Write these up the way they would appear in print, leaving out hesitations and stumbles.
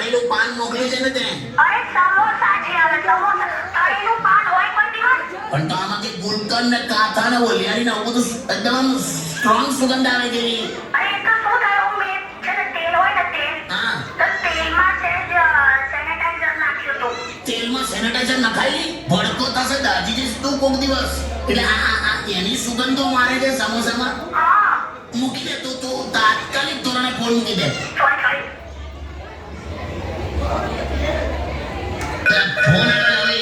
તળેલું પાન મોકલ્યું છે ને તે? અરે સમોસા છે, હવે સમોસા તળેલું પાન હોય કોઈ દિવસ? પણ તો આમાંથી ગુલકંદ ને કાથા ને ઓલિયારી ને આવું બધું એકદમ સ્ટ્રોંગ સુગંધ આવે છે. અરે એ તો શું થયું, મેં છે ને તેલ હોય ને તેલ, હા, તો તેલમાં છે જ સેનેટાઈઝર નાખ્યું હતું. તેલમાં સેનેટાઈઝર નખાઈ ભડકો થશે, દાજી જઈશ તું કોક દિવસ. એટલે આ એની સુગંધો મારે છે સમોસામાં. હા, મૂકી દે તું તાત્કાલિક ધોરણે ફોન મૂકી દે. સોરી. ફોન આવ્યો હવે.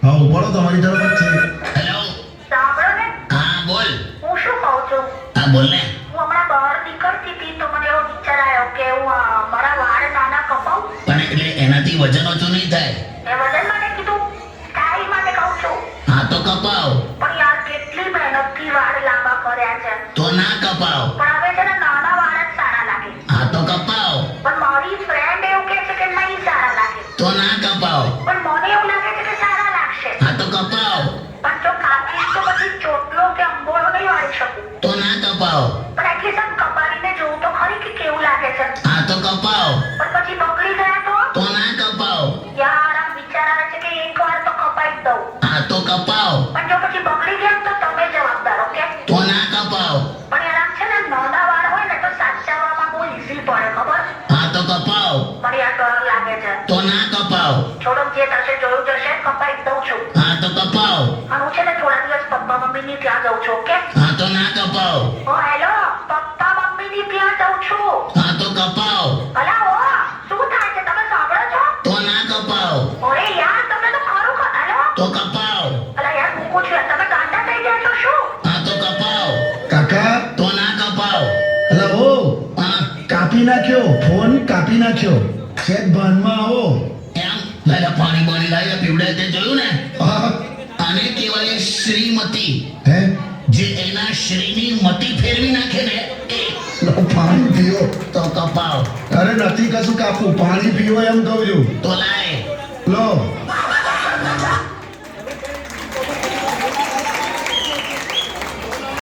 હા ઉપાડો, તમારી તરફ જ છે. હેલો. સાંભળો ને, હા બોલ. હું શું કહું છું, હા બોલ ને. હું હમણાં બહાર નીકળતી હતી તો મને એવો વિચાર આવ્યો કે હું મારા વાળ નાના કપાવું. પણ એટલે એનાથી વજન ઓછું નહીં થાય. એ વજન માટે કીધું, સ્ટાઈલ માટે કહું છું. હા તો કપાવ. પણ યાર કેટલી મહેનતથી વાળ લાંબા કર્યા છે. તો ના કપાવ. પણ હવે છે ને નાના વાળ જ સારા લાગે. હા તો કપાવ. પણ મારી ફ્રેન્ડ એવું કહે છે કે નહીં સારા લાગે. તો ના કપાવ. પણ મને એવું લાગે છે કે સારા લાગશે. હા તો કપાવ. પણ જો કાપીશ તો પછી ચોટલો કે અંબોળો નહીં વાળી શકું. તો ના કપાવ. પણ એટલીસ્ટ આમ કપાવીને જોઉં તો ખરી કે કેવું લાગે છે. હા તો કપાવ. પણ પછી બગડી ગયા તો ના કપાવ. યાર આમ વિચાર આવે છે કે એકવાર તો કપાઈ જ દઉં. હા તો કપાવ. પણ જો પછી બગડી ગયા તો તમે જવાબદાર, ઓકે? તો ના કપાવ. પણ યાર આમ છે ને નાના વાળ હોય ને તો સાચવવામાં બહુ ઈઝી પડે, ખબર? હા તો કપાવ. મને યાર ડર લાગે છે. તો ના કપાવ. છોડો, જે થશે જોયું જશે, કપાઈ જ દઉં છું. હા તો કપાવ. અને હું છે ને થોડા દિવસ પપ્પા મમ્મીની ત્યાં જઉં છું, ઓકે? હા તો ના કપાવ. ઓ હેલો, પપ્પા મમ્મીની ત્યાં જઉં છું. હા તો કપાવ. અલા ઓ, શું થાય છે, તમે સાંભળો છો? તો ના કપાવ. અરે યાર, તમે તો ખરું હેલો. તો કપાવ. અલા યાર, મૂકું છું. તમે ગાંડા થઈ ગયા છો શું? હા તો કપાવ. કાકા, તો ના કપાવ. અલા ઓ, હા કાપી નાખ્યો, ફોન કાપી નાખ્યો. સેજ ભાનમાં આવો. એમ લાય પાણી બાણી લાય પીવડે તે જોયું ને. હા. આને કહેવાય શ્રીમતી. હે? જે એના શ્રીની મતી ફેરવી નાખે ને એ. લો, પાણી પીઓ. તો કપાવ. અરે નથી કશું કાપવું, પાણી પીવો એમ કહું છું. તો લાય.